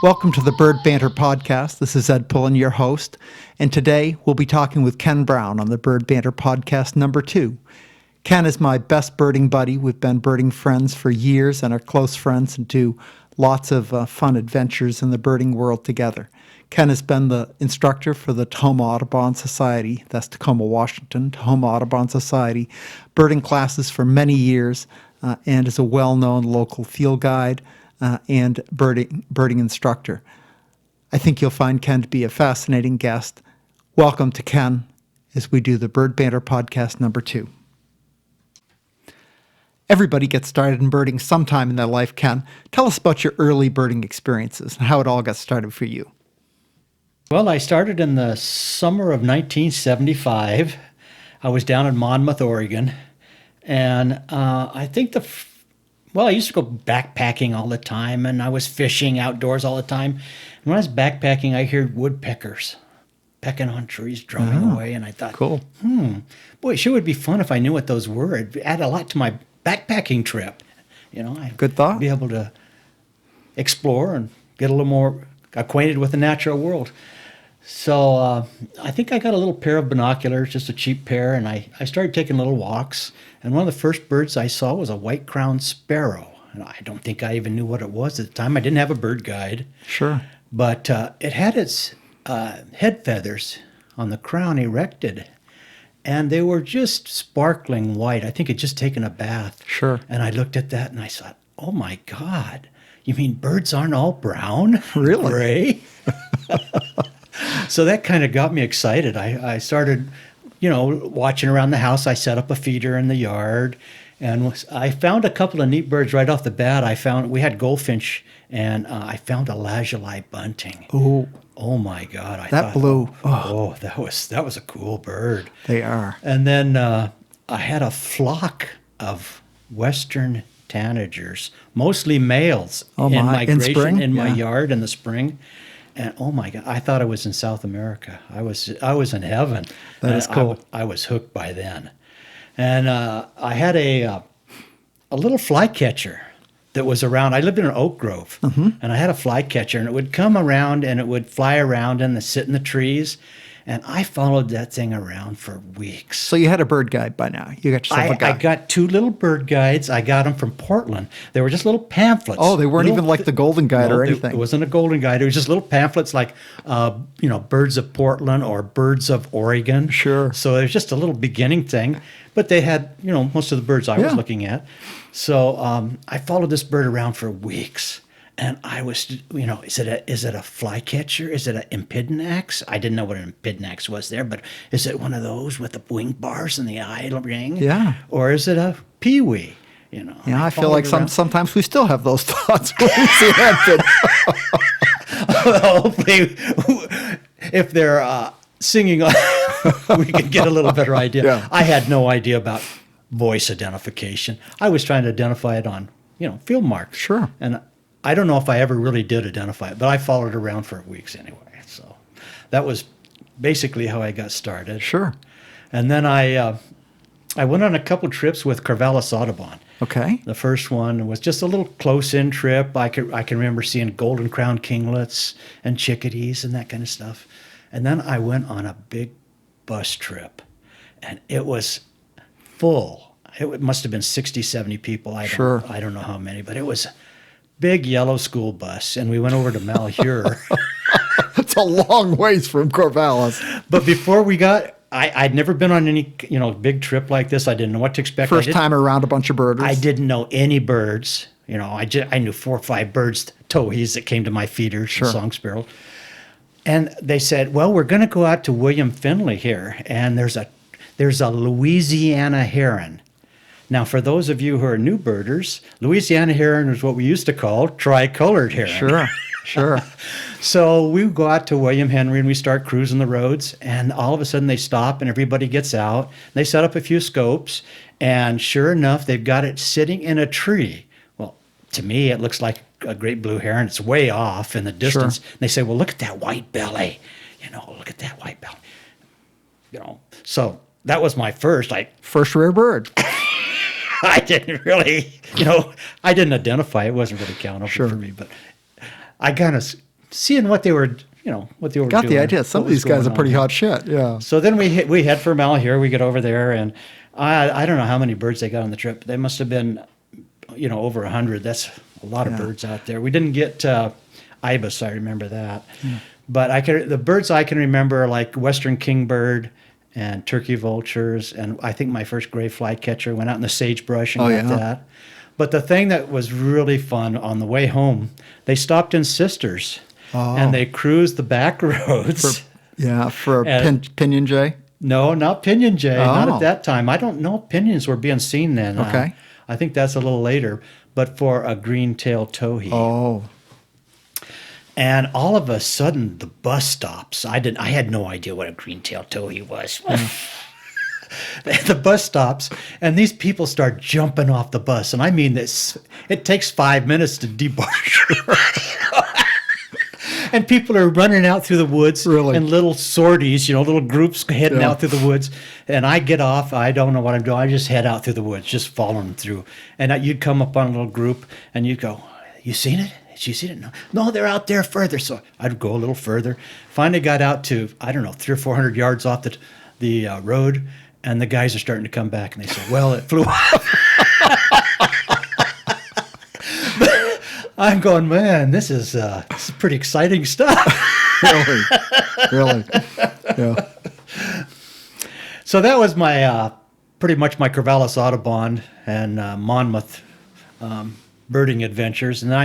Welcome to the Bird Banter podcast. This is Ed Pullen, your host, and today we'll be talking with Ken Brown on the Bird Banter podcast number 2. Ken is my best birding buddy. We've been birding friends for years and are close friends and do lots of fun adventures in the birding world together. Ken has been the instructor for the Tacoma Audubon Society, that's Tacoma, Washington, Tacoma Audubon Society, birding classes for many years, and is a well-known local field guide and birding instructor. I think you'll find Ken to be a fascinating guest. Welcome to Ken as we do the Bird Banter podcast number 2. Everybody gets started in birding sometime in their life. Ken, tell us about your early birding experiences and how it all got started for you. Well, I started in the summer of 1975. I was down in Monmouth, Oregon, and I think I used to go backpacking all the time, and I was fishing outdoors all the time. And when I was backpacking, I heard woodpeckers pecking on trees, drumming away, and I thought, Cool. Boy, it sure would be fun if I knew what those were. It'd add a lot to my backpacking trip. I'd Good thought. be able to explore and get a little more acquainted with the natural world. So I think I got a little pair of binoculars, just a cheap pair, and I started taking little walks. And one of the first birds I saw was a white-crowned sparrow. And I don't think I even knew what it was at the time. I didn't have a bird guide. Sure. But it had its head feathers on the crown erected, and they were just sparkling white. I think it just taken a bath. Sure. And I looked at that and I thought, oh my God, you mean birds aren't all brown? Really? Gray? So that kind of got me excited. I started, watching around the house. I set up a feeder in the yard, and I found a couple of neat birds right off the bat. We had goldfinch, and I found a lazuli bunting. Oh my God! That blew. Oh, that was a cool bird. They are. And then I had a flock of western tanagers, mostly males, in migration in my yard in the spring. And oh my God, I thought I was in South America. I was in heaven. That is cool. I was hooked by then. And I had a little flycatcher that was around. I lived in an oak grove, and I had a flycatcher, and it would come around and it would fly around and sit in the trees. And I followed that thing around for weeks. So you had a bird guide by now. You got yourself a guide. I got 2 little bird guides. I got them from Portland. They were just little pamphlets. Oh, they weren't even like the Golden Guide or anything. It wasn't a Golden Guide. It was just little pamphlets like, Birds of Portland or Birds of Oregon. Sure. So it was just a little beginning thing. But they had, most of the birds I was looking at. So I followed this bird around for weeks. And I was, is it a flycatcher? Is it an impidinax? I didn't know what an impidinax was there, but is it one of those with the wing bars and the eye ring? Yeah. Or is it a peewee? Yeah, I feel like sometimes we still have those thoughts when we see that. Hopefully, if they're singing, we can get a little better idea. Yeah. I had no idea about voice identification. I was trying to identify it on, field marks. Sure. And I don't know if I ever really did identify it, but I followed it around for weeks anyway. So that was basically how I got started. Sure. And then I went on a couple trips with Corvallis Audubon. Okay. The first one was just a little close-in trip. I can remember seeing golden crowned kinglets and chickadees and that kind of stuff. And then I went on a big bus trip, and it was full. It must have been 60, 70 people. I don't know how many, but it was big yellow school bus, and we went over to Malheur. That's a long ways from Corvallis. But before we got, I'd never been on any big trip like this. I didn't know what to expect. First time around a bunch of birders. I didn't know any birds. I knew 4 or 5 birds, towhees that came to my feeders, song sparrow. And they said, well, we're going to go out to William Finley here, and there's a Louisiana heron. Now, for those of you who are new birders, Louisiana heron is what we used to call tricolored heron. Sure. So we go out to William Henry and we start cruising the roads, and all of a sudden they stop and everybody gets out. They set up a few scopes, and sure enough, they've got it sitting in a tree. Well, to me, it looks like a great blue heron. It's way off in the distance. Sure. And they say, well, look at that white belly. Look at that white belly. So that was my first rare bird. I didn't really, I didn't identify. It wasn't really countable for me, but I kind of seeing what they were, what they were Got doing. the idea. Some what of was these guys going are pretty on. hot shit. Yeah. So then we head for Malheur. We get over there, and I don't know how many birds they got on the trip. They must have been, over 100. That's a lot of birds out there. We didn't get ibis. I remember that, but the birds I can remember are like western kingbird and turkey vultures, and I think my first gray flycatcher went out in the sagebrush and got that. But the thing that was really fun on the way home, they stopped in Sisters, and they cruised the back roads. For pinion jay. No, not pinion jay. Not at that time. I don't know if pinions were being seen then. Okay. I think that's a little later. But for a green-tailed towhee. Oh. And all of a sudden, the bus stops. I had no idea what a green-tailed towhee was. The bus stops, and these people start jumping off the bus. And I mean this. It takes 5 minutes to debark. And people are running out through the woods in little sorties, little groups heading out through the woods. And I get off. I don't know what I'm doing. I just head out through the woods, just following through. And you'd come up on a little group, and you'd go, "You seen it? Did you see it?" No, they're out there further. So I'd go a little further. Finally got out to, 300 or 400 yards off the road, and the guys are starting to come back. And they say, "Well, it flew off." I'm going, man, this is pretty exciting stuff. Really, yeah. So that was my pretty much my Corvallis Audubon and Monmouth birding adventures, and then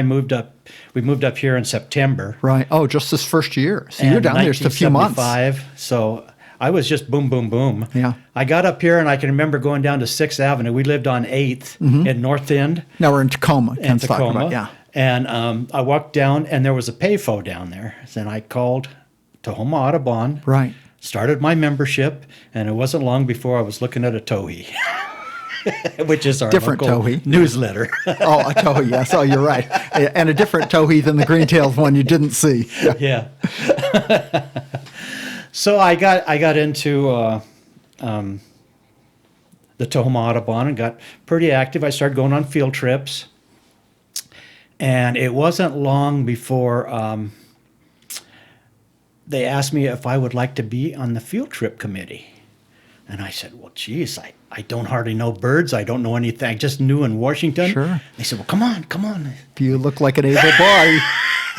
we moved up here in September. Right. Oh, just this first year. So you're down there just a few months. 1975. So I was just boom, boom, boom. Yeah. I got up here, and I can remember going down to 6th Avenue. We lived on 8th in North End. Now we're in Tacoma. Ken's talking about, yeah. And I walked down, and there was a payphone down there. And I called Tahoma Audubon. Right. Started my membership, and it wasn't long before I was looking at a towhee, which is our different local towhee newsletter. Oh, a towhee. Yes. Oh, you're right. And a different towhee than the green-tailed one you didn't see. Yeah. So I got into the Tahoma Audubon and got pretty active. I started going on field trips. And it wasn't long before they asked me if I would like to be on the field trip committee. And I said, well, geez, I don't hardly know birds. I don't know anything. I just knew in Washington. Sure. They said, well, come on. You look like an able boy.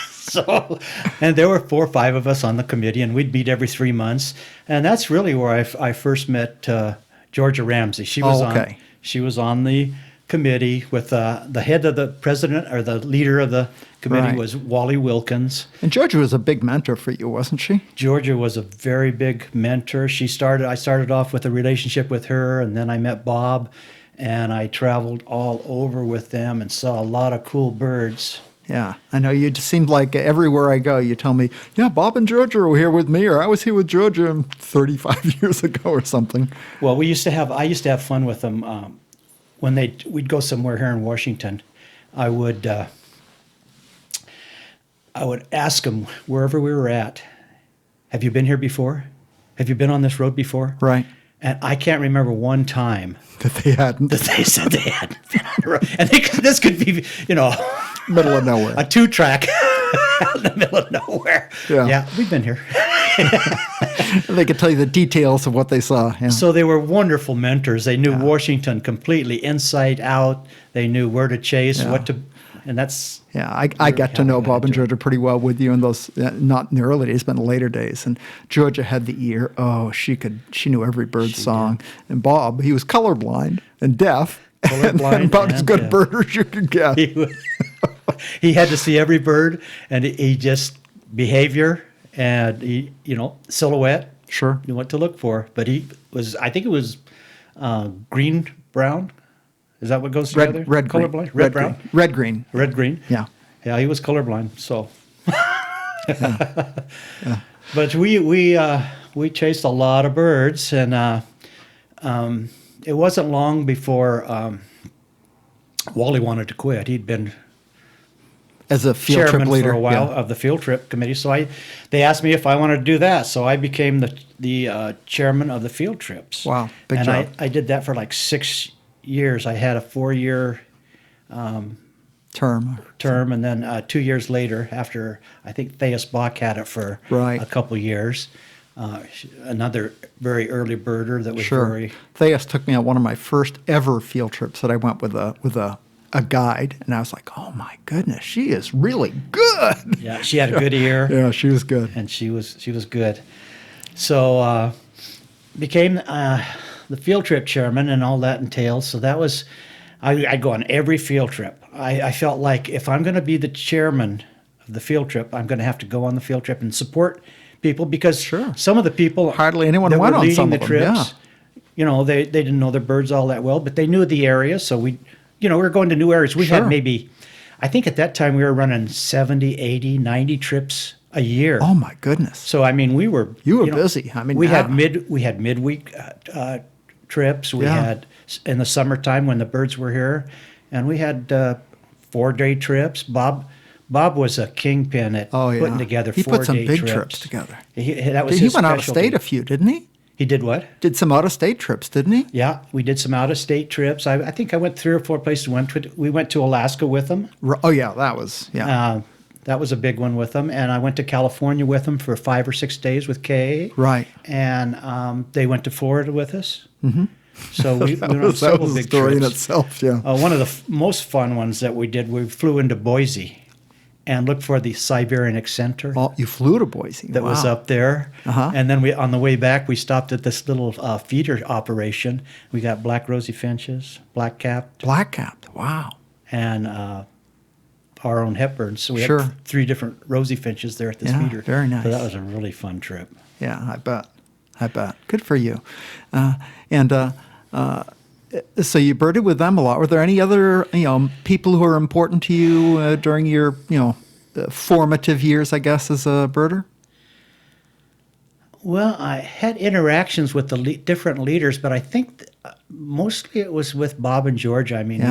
So, and there were 4 or 5 of us on the committee, and we'd meet every 3 months. And that's really where I first met Georgia Ramsey. She was on the committee with the head of the president or the leader of the committee was Wally Wilkins. And Georgia was a big mentor for you, wasn't she? Georgia was a very big mentor. I started off with a relationship with her, and then I met Bob, and I traveled all over with them and saw a lot of cool birds. Yeah, I know. You just seemed like everywhere I go, you tell me, yeah, Bob and Georgia were here with me, or I was here with Georgia 35 years ago or something. Well, I used to have fun with them. When we'd go somewhere here in Washington, I would ask them wherever we were at, have you been here before? Have you been on this road before? Right. And I can't remember one time that they hadn't. That they said they hadn't been on the road. And this could be, middle of nowhere. A 2-track out in the middle of nowhere. Yeah, we've been here. They could tell you the details of what they saw. Yeah. So they were wonderful mentors. They knew Washington completely inside out. They knew where to chase, what to, and that's. Yeah, I got to know Bob and Georgia pretty well with you in those, not in the early days, but in the later days. And Georgia had the ear. Oh, she knew every bird song. Did. And Bob, he was colorblind and deaf. And about as good a birder as you could get. He had to see every bird, and he just behavior and silhouette. Sure, knew what to look for. But I think it was green brown. Is that what goes together? Red, colorblind. Red, brown. green. Red, green. Yeah. Yeah, he was colorblind. So. But we chased a lot of birds, and it wasn't long before Wally wanted to quit. He'd been as a field trip leader for a while of the field trip committee. So they asked me if I wanted to do that. So I became the chairman of the field trips. Wow, big job. I did that for like 6 years. I had a 4-year term, and then 2 years later, after I think Thais Bach had it for Right. a couple years, another very early birder that was Sure. very. Thais took me on one of my first ever field trips that I went with a guide, and I was like, oh my goodness, she is really good. Yeah, she had a good ear. Yeah, she was good. And she was good. So became the field trip chairman and all that entails. So that was, I'd go on every field trip. I felt like if I'm going to be the chairman of the field trip, I'm going to have to go on the field trip and support people, because Sure. some of the people Hardly anyone that went were on leading some the of them, trips, they didn't know their birds all that well, but they knew the area. So we were going to new areas. We Sure. had maybe, I think at that time we were running 70, 80, 90 trips a year. Oh my goodness. So I mean, we were busy. I mean, we had midweek trips. We Yeah. had in the summertime when the birds were here, and we had 4-day trips. Bob was a kingpin at putting together 4-day trips. He put some big trips together. That was He his went out of specialty. state a few, didn't he? He did what? Did some out of state trips, didn't he? Yeah, we did some out of state trips. I think I went 3 or 4 places. We went to Alaska with him. Oh yeah, that was That was a big one with them. And I went to California with them for 5 or 6 days with Kay. Right. And they went to Florida with us. Mm-hmm. So we went on that several was a big story in trips. itself. Yeah. One of the most fun ones that we did, we flew into Boise and looked for the Siberian Excenter Oh, you flew to Boise. that was up there. Uh-huh. And then on the way back, we stopped at this little feeder operation. We got black rosy finches, black-capped, Black-capped. Wow. and our own Hepburns. So we Sure. had 3 different rosy finches there at this Yeah, feeder. very nice. So that was a really fun trip. Yeah, I bet. Good for you. So you birded with them a lot. Were there any other people who are important to you during your formative years, I guess, as a birder? Well, I had interactions with the different leaders, but I think mostly it was with Bob and George. I mean,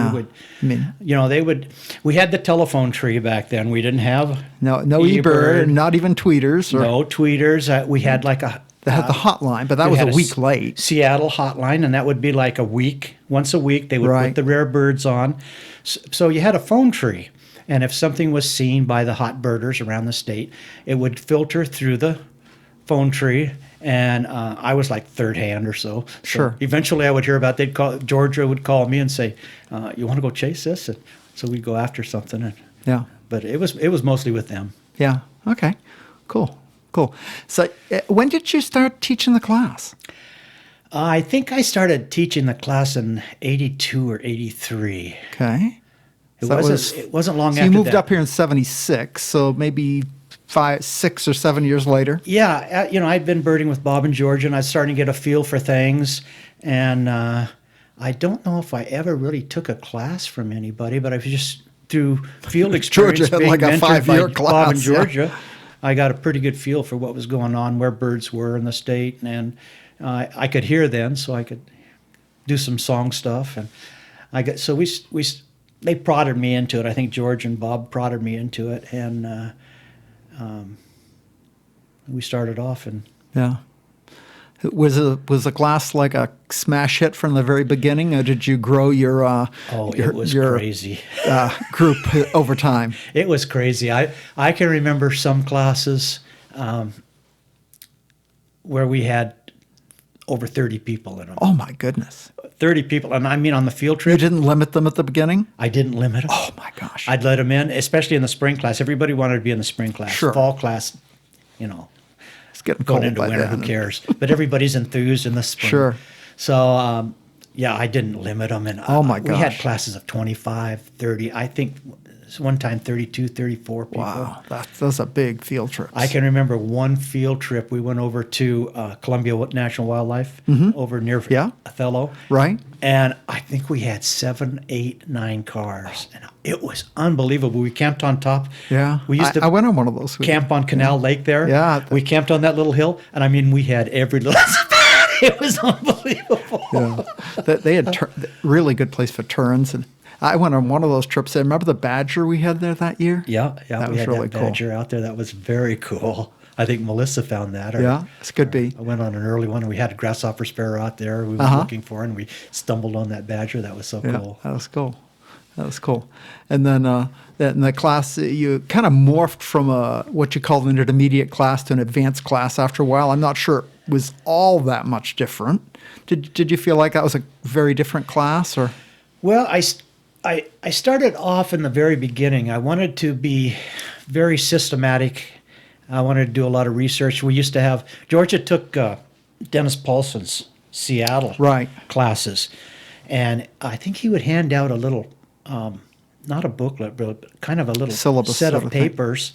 Yeah. they would. We had the telephone tree back then. We didn't have No eBird, eBird, not even tweeters. no tweeters. We had like They had the hotline, but that we was had a week late. Seattle hotline, and that would be like a week. Once a week, they would Right. put the rare birds on. So you had a phone tree, and if something was seen by the hot birders around the state, it would filter through the phone tree. And I was like third hand or so. Sure. Eventually, I would hear about. Georgia would call me and say, "You want to go chase this?" And so we'd go after something. Yeah. But it was mostly with them. Yeah. Okay. Cool. So when did you start teaching the class? I think I started teaching the class in '82 or '83. Okay. It So wasn't long so after you moved that. up here in '76, so maybe 5, 6, or 7 years later. Yeah, I'd been birding with Bob and George, and I was starting to get a feel for things. And I don't know if I ever really took a class from anybody, but I was just through field experience, Georgia had being like a mentored 5-year by Bob and class, yeah. Georgia, I got a pretty good feel for what was going on, where birds were in the state, and I could hear then, so I could do some song stuff. And they prodded me into it. I think George and Bob prodded me into it, and we started off. And Yeah. Was the class like a smash hit from the very beginning, or did you grow your it was crazy. Group over time? It was crazy. I can remember some classes where we had over 30 people in them. Oh my goodness! 30 people, and I mean on the field You trip. didn't limit them at the beginning? I didn't limit them. Oh my gosh! I'd let them in, especially in the spring class. Everybody wanted to be in the spring class. Sure. Fall class, It's getting going cold into by winter, then. who cares? But everybody's enthused in the spring. Sure. So, I didn't limit them. And Oh, my we had gosh. classes of 25, 30, I think one time 32, 34 people. Wow, that's a big field trip. I can remember one field trip. We went over to Columbia National Wildlife over near Yeah. Othello. Right? And I think we had 7, 8, 9 cars. And it was unbelievable. We camped on top. Yeah. We used to I went on one of those. camp on Canal Lake there. Yeah. We camped on that little hill. And I mean, we had every little... It was unbelievable. Yeah. They had really good place for terns. And I went on one of those trips. I remember the badger we had there that year? Yeah. That We was had really that cool. badger out there. That was very cool. I think Melissa found that. Yeah, this could be. I went on an early one, and we had a grasshopper sparrow out there we were looking for, and we stumbled on that badger. That was so Yeah, cool. that was cool. That was cool. And then in the class, you kind of morphed from what you called an intermediate class to an advanced class after a while. I'm not sure it was all that much different. Did you feel like that was a very different class, or? Well, I started off in the very beginning. I wanted to be very systematic. I wanted to do a lot of research. We used to have, Georgia took Dennis Paulson's Seattle Right. classes. And I think he would hand out a little, not a booklet, but kind of a little Syllabus set sort of of thing. papers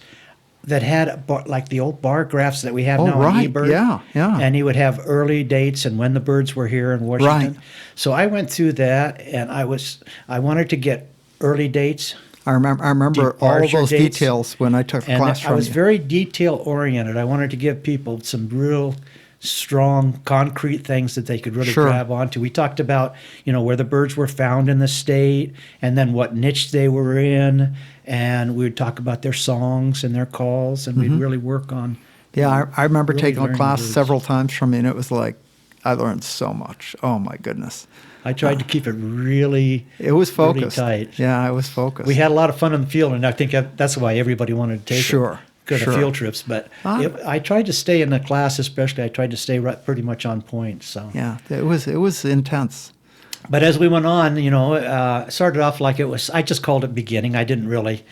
that had like the old bar graphs that we have Oh, now on right. eBird. Yeah, yeah. And he would have early dates and when the birds were here in Washington. Right. So I went through that, and I wanted to get early dates. I remember all of Departure those dates. details when I took the And class I from was you. very detail oriented. I wanted to give people some real strong, concrete things that they could really Sure. grab onto. We talked about, where the birds were found in the state, and then what niche they were in, and we would talk about their songs and their calls, and we'd really work on. Yeah, I remember really taking a learning class birds. several times from you, and it was like, I learned so much. Oh, my goodness. I tried to keep it really, It was really focused. tight. Yeah, I was focused. We had a lot of fun in the field, and I think that's why everybody wanted to take Sure, it. Go to sure. field trips, but I tried to stay in the class, especially. I tried to stay pretty much on point. So, Yeah, it was intense. but as we went on, it started off like it was. I just called it beginning. I didn't really,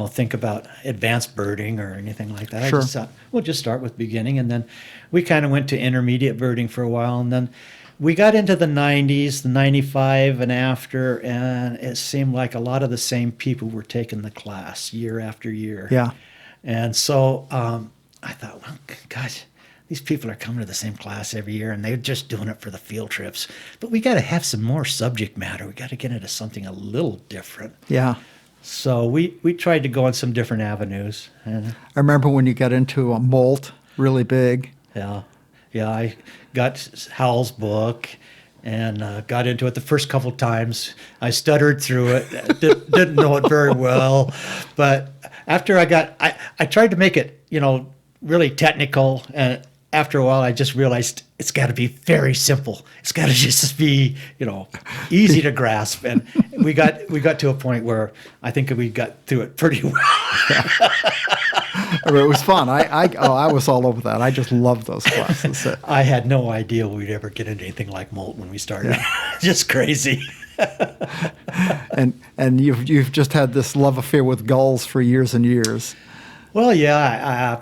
think about advanced birding or anything like that. Sure. I just thought we'll just start with beginning, and then we kind of went to intermediate birding for a while, and then we got into the 90s, the 95 and after, and it seemed like a lot of the same people were taking the class year after year. Yeah. And so I thought, well, gosh, these people are coming to the same class every year, and they're just doing it for the field trips. But we got to have some more subject matter. We got to get into something a little different. Yeah. So we tried to go on some different avenues. And I remember when you got into a molt, really big. yeah, I got Howell's book and got into it the first couple times. I stuttered through it, didn't know it very well. But after I tried to make it, really technical. And after a while, I just realized it's got to be very simple. It's got to just be, easy to grasp. And we got to a point where I think we got through it pretty well. I mean, it was fun. I was all over that. I just loved those classes. I had no idea we'd ever get into anything like molt when we started. Just crazy. And you've just had this love affair with gulls for years and years. Well, yeah,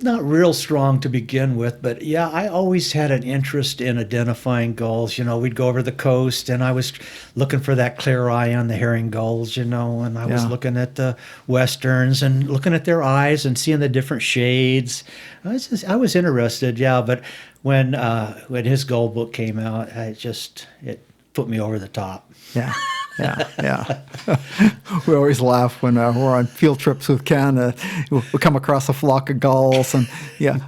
not real strong to begin with, but yeah, I always had an interest in identifying gulls. We'd go over the coast, and I was looking for that clear eye on the herring gulls, and I was looking at the westerns and looking at their eyes and seeing the different shades. I was interested, yeah, but when his gull book came out, it put me over the top. Yeah. We always laugh when we're on field trips with Ken. We come across a flock of gulls, and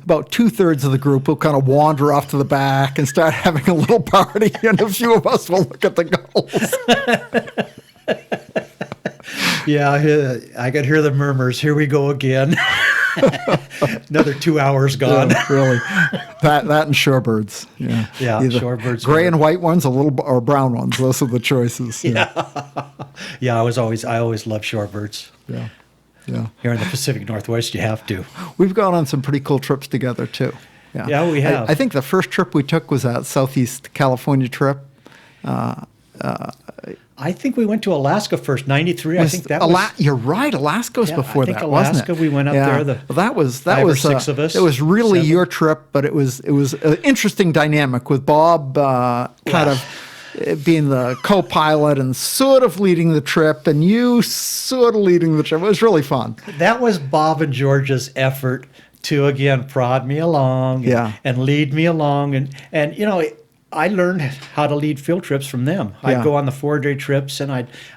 about 2/3 of the group will kind of wander off to the back and start having a little party, and a few of us will look at the gulls. Yeah, I could hear the murmurs. Here we go again. Another 2 hours gone. Yeah, really, that and shorebirds. Yeah, Yeah, shorebirds. Gray and white ones, or brown ones. Those are the choices. Yeah, I always loved shorebirds. Yeah. Here in the Pacific Northwest, you have to. We've gone on some pretty cool trips together too. Yeah, we have. I think the first trip we took was that Southeast California trip. I think we went to Alaska first, 93. I think that was. You're right. Alaska was before I think that, Alaska, wasn't it? we went up there. Well, that was five or six of us. It was really 7. your trip, but it was an interesting dynamic with Bob kind of being the co-pilot and sort of leading the trip, and you sort of leading the trip. It was really fun. That was Bob and George's effort to again prod me along and lead me along, and I learned how to lead field trips from them. I'd go on the 4-day trips, and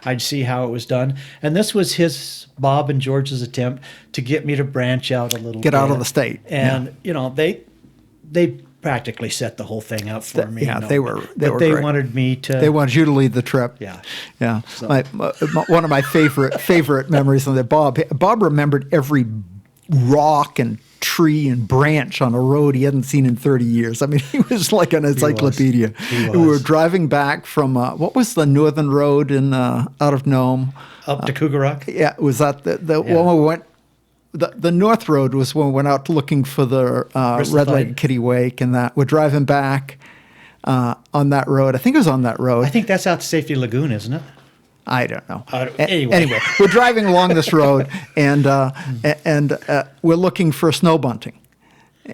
I'd see how it was done. And this was Bob and George's attempt to get me to branch out a little, Get out of the state. And they practically set the whole thing up for me. Yeah, they were They great. wanted me to. They wanted you to lead the trip. Yeah. So. One of my favorite memories of that. Bob remembered every rock and tree and branch on a road he hadn't seen in 30 years. I mean, he was like an encyclopedia. He was. We were driving back from, what was the northern road in out of Nome? Up to Cougar Rock? Yeah, was that the one we went? The North Road was when we went out looking for the red-legged kittiwake, and that we're driving back on that road. I think it was on that road. I think that's out to Safety Lagoon, isn't it? I don't know. Anyway, we're driving along this road, and we're looking for snow bunting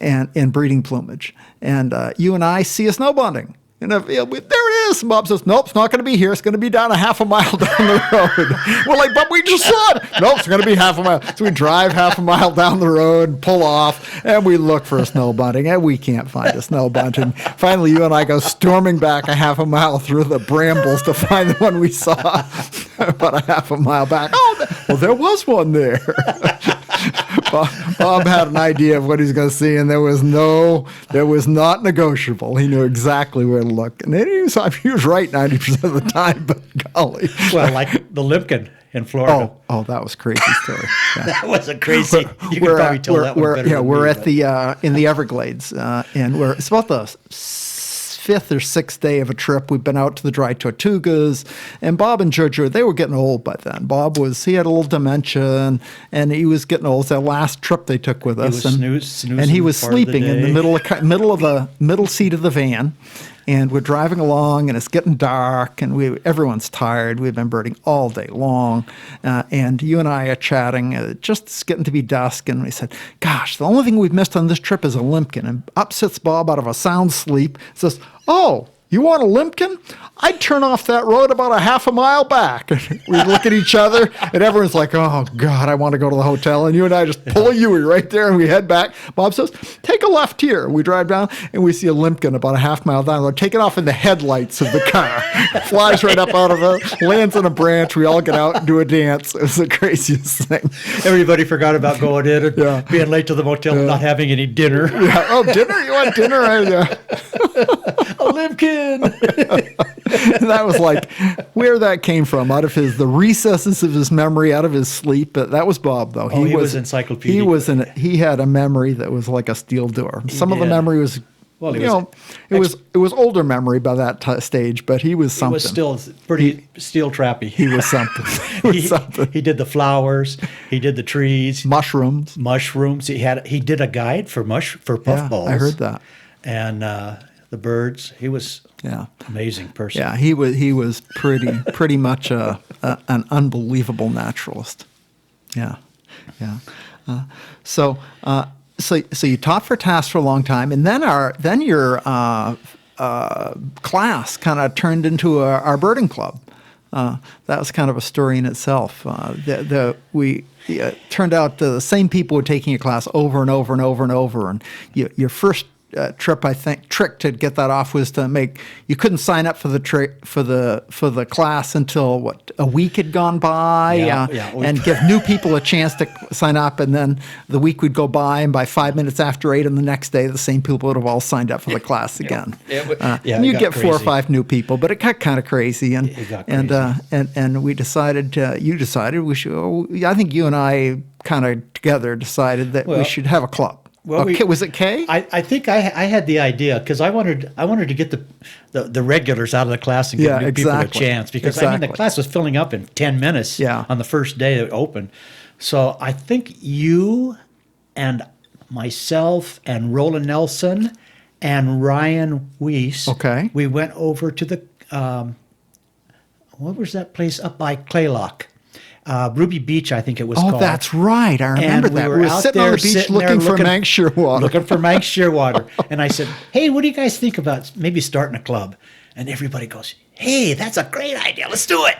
and breeding plumage. And you and I see a snow bunting. And there it is. And Bob says, nope, it's not going to be here. It's going to be down a half a mile down the road. We're like, but we just saw it. Nope, it's going to be half a mile. So we drive half a mile down the road, pull off, and we look for a snow bunting, and we can't find a snow bunting. Finally, you and I go storming back a half a mile through the brambles to find the one we saw about a half a mile back. Oh, well, there was one there. Bob had an idea of what he was going to see, and there was not negotiable. He knew exactly where to look, and he was right 90% of the time. But golly, well, like the Limpkin in Florida. Oh, that was a crazy story. Yeah. That was a crazy. You could probably tell that one better. Yeah, than we're me, at but. the in the Everglades, and it's about the fifth or sixth day of a trip. We've been out to the Dry Tortugas, and Bob and Giorgio, they were getting old by then. He had a little dementia, and he was getting old. It was that last trip they took with us, and he was sleeping in the middle seat of the van. And we're driving along, and it's getting dark, and everyone's tired. We've been birding all day long, and you and I are chatting. Just it's getting to be dusk, and we said, "Gosh, the only thing we've missed on this trip is a limpkin." And up sits Bob out of a sound sleep, says, "Oh, you want a limpkin? I'd turn off that road about a half a mile back." We look at each other, and everyone's like, "Oh, God, I want to go to the hotel." And you and I just pull a Yui right there, and we head back. Bob says, "Take a left here." We drive down, and we see a limpkin about a half mile down the road, taking off in the headlights of the car. Flies right up out of it, lands on a branch. We all get out and do a dance. It was the craziest thing. Everybody forgot about going in and being late to the motel and not having any dinner. Yeah. Oh, dinner? You want dinner? A limpkin. And that was like where that came from, out of the recesses of his memory, out of his sleep. But that was Bob, though. He was encyclopedic. He had a memory that was like a steel door. Some of the memory was, it was older memory by that stage, but he was something. He was still pretty steel trappy. He was something. He did the flowers. He did the trees. Mushrooms. He did a guide for puffballs. I heard that. And the birds. He was amazing person. Yeah, he was pretty much an unbelievable naturalist. Yeah. So you taught for TAS for a long time, and then your class kind of turned into our birding club. That was kind of a story in itself. It turned out the same people were taking your class over and over and over and over, and your first trick to get that off was to you couldn't sign up for the class until a week had gone by, and give new people a chance to sign up, and then the week would go by, and by 5 minutes after 8 on the next day, the same people would have all signed up for the class again. And you'd get 4 or 5 new people, but it got kind of crazy, and we decided we should. I think you and I kind of together decided that we should have a club. Well, was it Kay? I think I had the idea because I wanted to get the regulars out of the class and give new people a chance, because the class was filling up in 10 minutes on the first day it opened. So I think you and myself and Roland Nelson and Ryan Weiss, we went over to the what was that place up by Claylock? Ruby Beach, I think it was called. Oh, that's right. I remember that. We were sitting on the beach looking for Manx Shearwater. Looking for Manx Shearwater. And I said, "Hey, what do you guys think about maybe starting a club?" And everybody goes, "Hey, that's a great idea. Let's do it."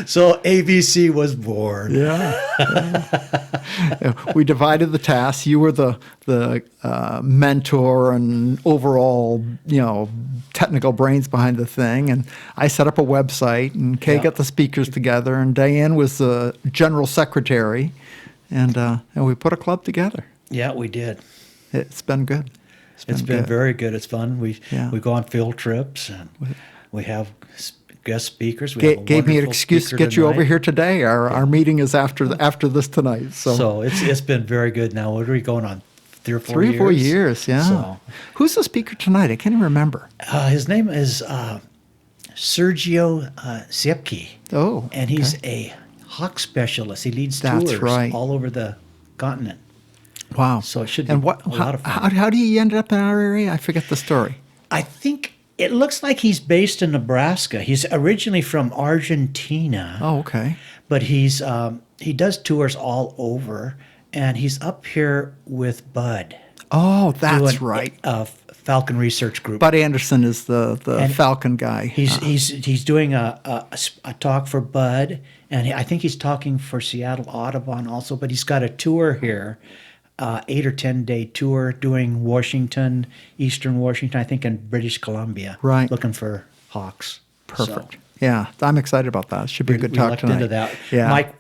So ABC was born. Yeah. We divided the tasks. You were the mentor and overall, technical brains behind the thing. And I set up a website, and Kay got the speakers together, and Diane was the general secretary, and we put a club together. Yeah, we did. It's been good. It's been very good. It's fun. We go on field trips, and we have guest speakers. We have a Gave me an wonderful excuse to speaker get you over tonight. here today. Our meeting is after this tonight. So it's been very good. Now, what are we going on? 3 or 4 years? 3 or 4 years, yeah. So, Who's the speaker tonight? I can't even remember. his name is Sergio Siepke. Oh, And he's a hawk specialist. He leads That's tours right. all over the continent. wow. So it should be and a lot of fun. How do you end up in our area? I forget the story. I think it looks like he's based in Nebraska. He's originally from Argentina, Oh, okay. but he does tours all over, and he's up here with Bud. Oh, that's doing right. A Falcon Research Group. Bud Anderson is the And Falcon guy. He's doing a talk for Bud, and I think he's talking for Seattle Audubon also. But he's got a tour here, 8 or 10 day tour, doing Washington, Eastern Washington, I think, in British Columbia. Right. Looking for hawks. Perfect. So Yeah, I'm excited about that. It should be a good we talk looked tonight. into that. Yeah. Mike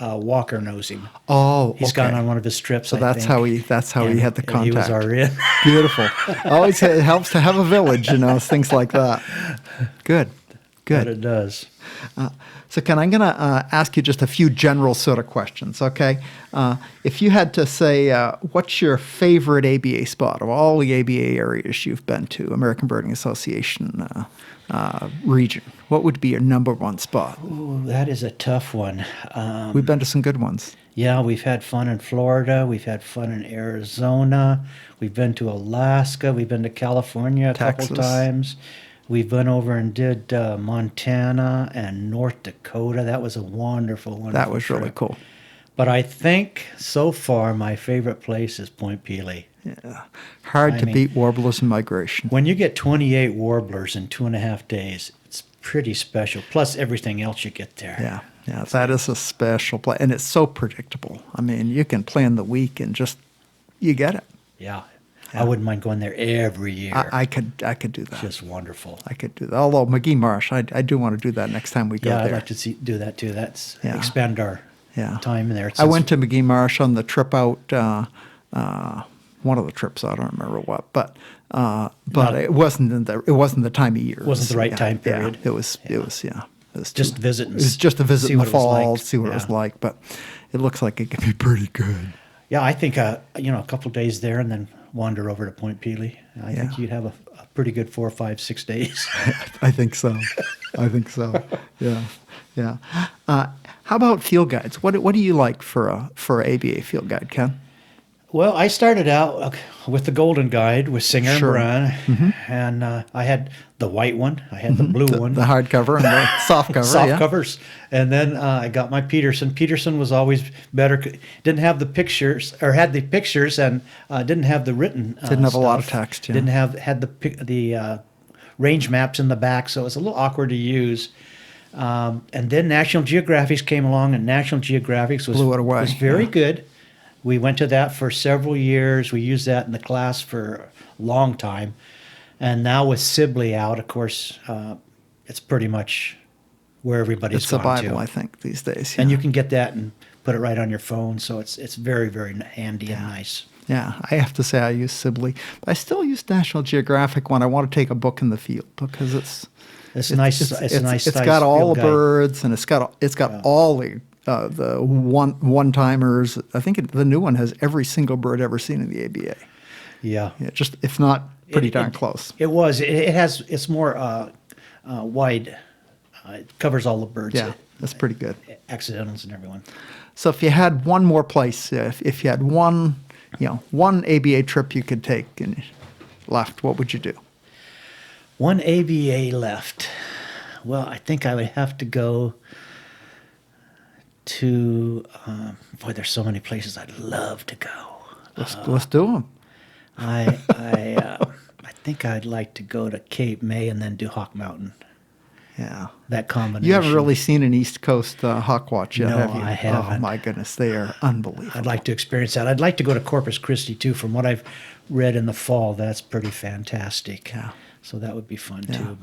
Walker knows him. Oh, He's okay. gone on one of his trips. So I that's think. how he had the And he was contact. our in. Beautiful. Always it helps to have a village, things like that. Good. But Good. it does. So, Ken, I'm going to ask you just a few general sort of questions, okay? If you had to say, what's your favorite ABA spot of all the ABA areas you've been to, American Birding Association region, what would be your number one spot? Ooh, that is a tough one. We've been to some good ones. Yeah, we've had fun in Florida. We've had fun in Arizona. We've been to Alaska. We've been to California a Texas. couple times. We've been over and did Montana and North Dakota. That was a wonderful That was really trip. cool. But I think so far my favorite place is Point Pelee. Yeah. Hard to mean- beat warblers in migration. When you get 28 warblers in 2.5 days, it's pretty special. Plus everything else you get there. Yeah, yeah, that is a special place, and it's so predictable. I mean, you can plan the week and just you get it. Yeah. I wouldn't mind going there every year. I could do that. Just wonderful. I could do that. Although McGee Marsh, I do want to do that next time we go Yeah, there. I'd like to do that too. That's Yeah. expand our Yeah. time in there. I went to McGee Marsh on the trip out. One of the trips, I don't remember what, but it wasn't the time of year. It Wasn't the right time period. Yeah, it was Just too- visit and It was just a visit see in the what it was fall, like. see what it was Yeah. like. But it looks like it could be pretty good. Yeah, I think a couple days there and then wander over to Point Pelee. I think Yeah. you'd have a pretty good 4, 5, 6 days. I think so. I think so. Yeah, yeah. How about field guides? What do you like for a ABA field guide, Ken? Well, I started out with the Golden Guide with Singer Sure. and Brun, and I had the white one, I had the blue one, The hardcover and the soft cover. soft yeah. covers, and then I got my Peterson. Peterson was always better. Didn't have the pictures, or had the pictures, and didn't have the written. Didn't have a lot of stuff. text, yeah. Didn't had the range maps in the back, so it was a little awkward to use. And then National Geographic came along, and National Geographic Blew it away, was very yeah. good. We went to that for several years. We used that in the class for a long time. And now with Sibley out, of course, it's pretty much where everybody's It's the gone Bible, to. I think, these days. And yeah. you can get that and put it right on your phone. So it's very, very handy and nice. Yeah, I have to say I use Sibley. But I still use National Geographic when I want to take a book in the field because it's It's a nice It's size got all field the guide. birds and it's got all the one timers. I think the new one has every single bird ever seen in the ABA. Yeah. Yeah, just if not pretty It- darn it- close. It's more wide. It covers all the birds. Yeah, that's pretty good. Accidentals and everyone. So if you had one more place, if you had one ABA trip you could take and left, what would you do? One ABA left. Well, I think I would have to go to. There's so many places I'd love to go. Let's do them. I think I'd like to go to Cape May and then do Hawk Mountain. Yeah. That combination. You haven't really seen an East Coast hawk watch yet, No, have you? I haven't. Oh, my goodness. They are unbelievable. I'd like to experience that. I'd like to go to Corpus Christi too. From what I've read in the fall, that's pretty fantastic. Yeah. So that would be fun too.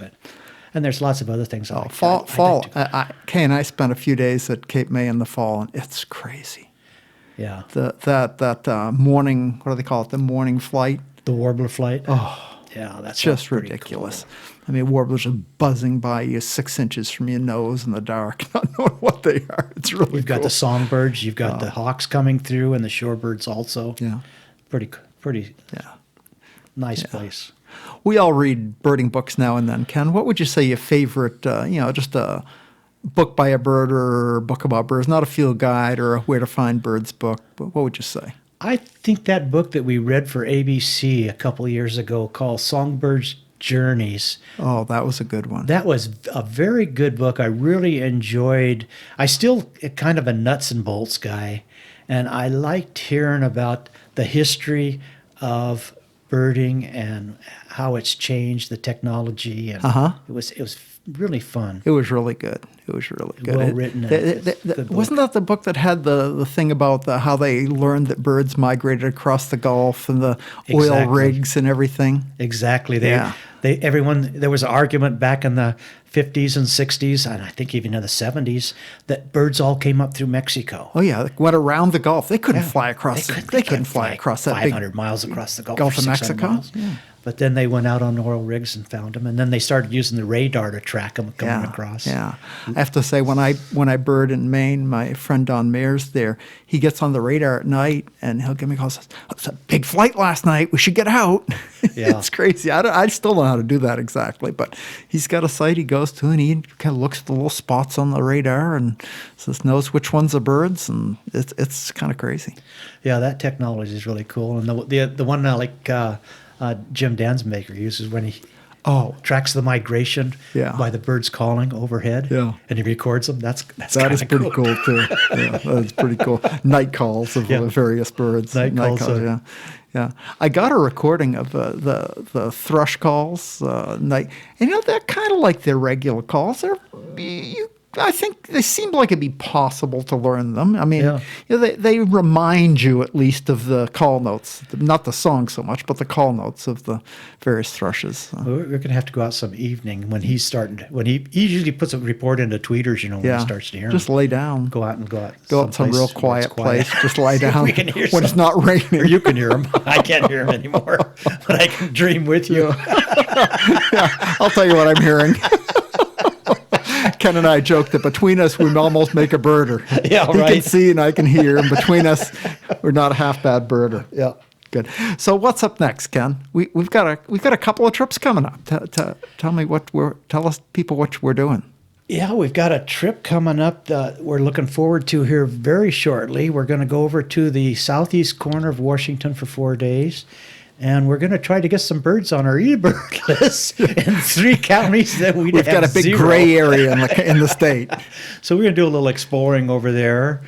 And there's lots of other things. Oh, I'd fall. like to- Kay and I spent a few days at Cape May in the fall, and it's crazy. yeah. That morning, what do they call it? The morning flight. The warbler flight. Oh, Yeah, that's Just pretty ridiculous. cool. I mean, warblers are buzzing by you 6 inches from your nose in the dark, not knowing what they are. It's really You've got cool. the songbirds, you've got the hawks coming through, and the shorebirds also. Yeah. Pretty Yeah. nice place. We all read birding books now and then. Ken, what would you say your favorite, just a book by a bird or a book about birds, not a field guide or a where to find birds book, but what would you say? I think that book that we read for ABC a couple of years ago called Songbirds Journeys, Oh, that was a good one. that was a very good book. I really enjoyed. I still kind of a nuts and bolts guy, and I liked hearing about the history of birding and how it's changed, the technology, and it was really fun. It was really good. It was really good. Well written and good book. Wasn't that the book that had the thing about how they learned that birds migrated across the Gulf and the oil Exactly. rigs and everything? Exactly. Yeah. There was an argument back in the 50s and 60s, and I think even in the 70s, that birds all came up through Mexico. Oh yeah, went around the Gulf. They couldn't fly across. They couldn't can't fly across that big 500 miles across the Gulf, Gulf or of 600 Mexico. miles. Yeah. But then they went out on oil rigs and found them, and then they started using the radar to track them coming across. Yeah, I have to say when I bird in Maine, my friend Don Mayer's there. He gets on the radar at night and he'll give me a call. Says, "Oh, it's a big flight last night. We should get out." Yeah. It's crazy. I still don't know how to do that exactly, but he's got a site he goes to and he kind of looks at the little spots on the radar and knows which ones are birds, and it's kind of crazy. Yeah, that technology is really cool. And the one Jim Dansmaker uses when he tracks the migration by the birds calling overhead, and he records them. That is pretty cool too. Yeah, that's pretty cool. Night calls of various birds. Night calls, yeah. I got a recording of the thrush calls night, and they're kind of like their regular calls. I think they seem like it'd be possible to learn them. I mean, they remind you at least of the call notes, not the song so much, but the call notes of the various thrushes. We're going to have to go out some evening when he's starting. When he usually puts a report into tweeters, when he starts to hear just them. lay down. Go out some real quiet place. Just lie down we can hear when it's not raining. Or you can hear him. I can't hear him anymore, but I can dream with you. I'll tell you what I'm hearing. Ken and I joke that between us, we almost make a birder. Yeah, He right. can see and I can hear, and between us, we're not a half bad birder. Yeah. Good. So what's up next, Ken? We've got a couple of trips coming up. Tell us people what we're doing. Yeah, we've got a trip coming up that we're looking forward to here very shortly. We're going to go over to the southeast corner of Washington for 4 days. And we're going to try to get some birds on our eBird list in 3 counties that we've got a big 0. gray area in the state. So we're going to do a little exploring over there.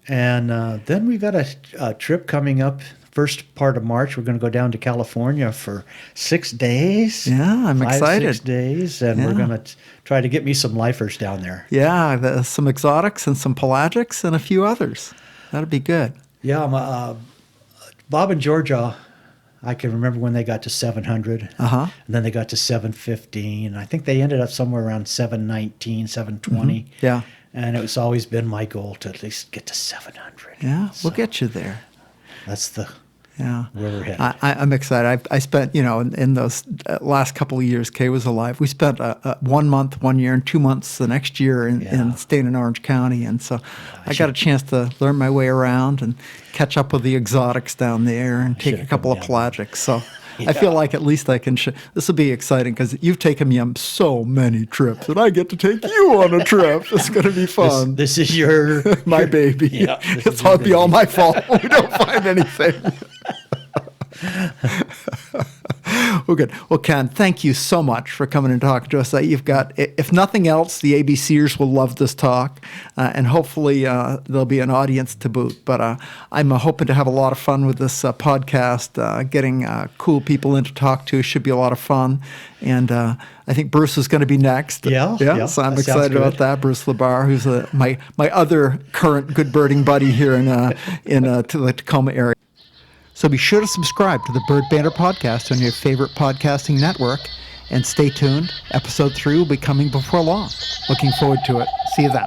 And then we've got a trip coming up. First part of March, we're going to go down to California for 6 days. Yeah, I'm excited. 6 days. And we're going to try to get me some lifers down there. Yeah, some exotics and some pelagics and a few others. That'd be good. Yeah, Bob and Georgia, I can remember when they got to 700, and then they got to 715. I think they ended up somewhere around 719, 720. Yeah. And it's always been my goal to at least get to 700. Yeah, we'll get you there. That's Yeah, where we're headed. I'm excited. I spent, in those last couple of years Kay was alive, we spent 1 month, 1 year, and 2 months the next year in staying in Orange County. And so I got a chance to learn my way around and catch up with the exotics down there and take a couple of pelagics. So I feel like at least I can. This will be exciting because you've taken me on so many trips, and I get to take you on a trip. It's going to be fun. This is your my baby. Yeah, it's all be all my fault. We don't find anything. Well, good. Well, Ken, thank you so much for coming and talking to us. You've got, if nothing else, the ABCers will love this talk, and hopefully there'll be an audience to boot. But I'm hoping to have a lot of fun with this podcast. Getting cool people in to talk to should be a lot of fun. And I think Bruce is going to be next. Yeah. So I'm excited about that. Bruce Labar, who's my other current good birding buddy here in the Tacoma area. So be sure to subscribe to the Bird Banter podcast on your favorite podcasting network, and stay tuned. Episode 3 will be coming before long. Looking forward to it. See you then.